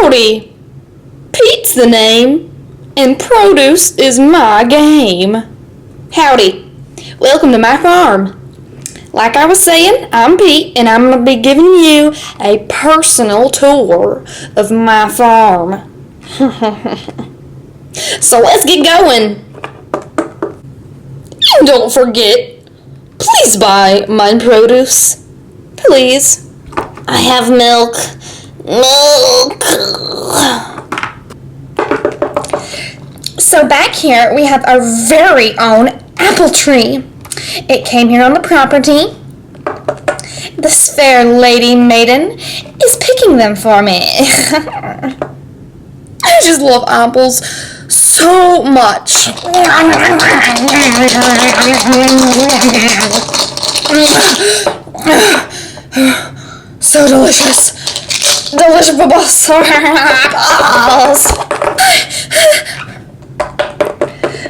Howdy! Pete's the name, and produce is my game. Howdy. Welcome to my farm. Like I was saying, I'm Pete, and I'm going to be giving you a personal tour of my farm. So let's get going. And don't forget, please buy my produce. Please. I have milk. So back here we have our very own apple tree. It came here on the property. This fair lady maiden is picking them for me. I just love apples so much. So delicious. Delicious bubbles.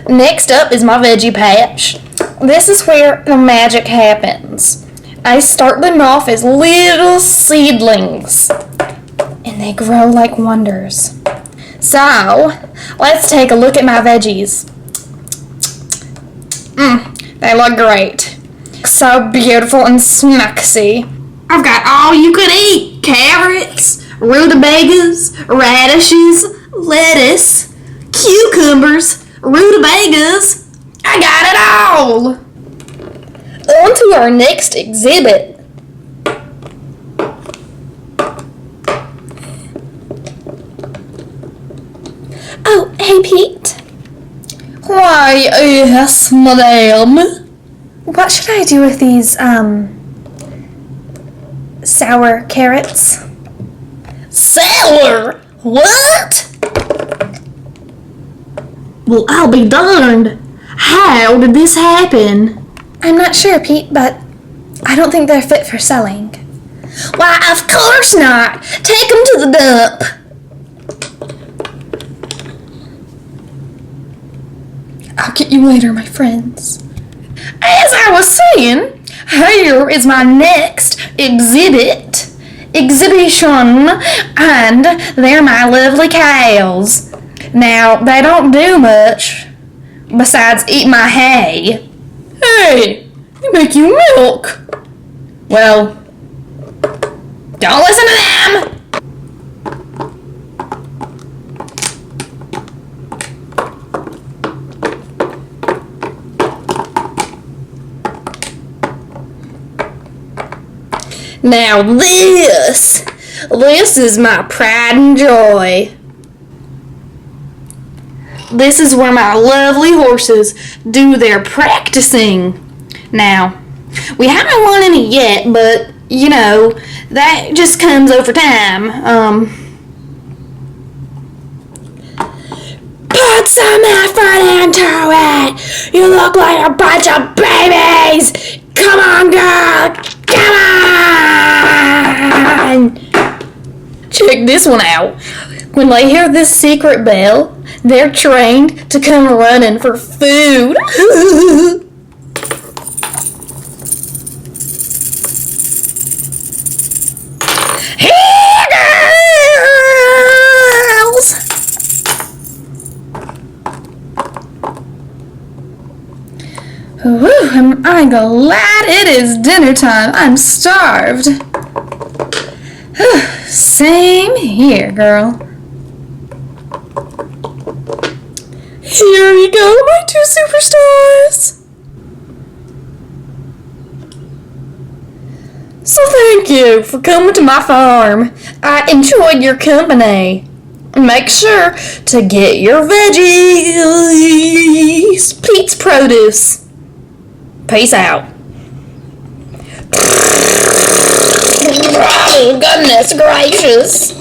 Next up is my veggie patch. This is where the magic happens. I start them off as little seedlings, and they grow like wonders. So, let's take a look at my veggies. They look great. So beautiful and smaxy. I've got all you could eat. Carrots, rutabagas, radishes, lettuce, cucumbers, rutabagas. I got it all. On to our next exhibit. Oh, hey Pete. Why, yes, madame. What should I do with these, sour carrots? Sour? What? Well, I'll be darned. How did this happen? I'm not sure, Pete, but I don't think they're fit for selling. Why, of course not. Take them to the dump. I'll get you later, my friends. As I was saying, here is my next exhibition, and they're my lovely cows. Now, they don't do much besides eat my hay. Hey, they make you milk. Well, don't listen to them. Now this is my pride and joy. This is where my lovely horses do their practicing. Now, we haven't won any yet, but, you know, that just comes over time. Put some effort into it! You look like a bunch of babies! Come on, girl! Come on! Check this one out. When they hear this secret bell, they're trained to come running for food. Here, girls! Whew, I'm glad it is dinner time. I'm starved. Same here, girl. Here you go, my two superstars. So thank you for coming to my farm. I enjoyed your company. Make sure to get your veggies. Pete's Produce. Peace out. Oh, goodness gracious.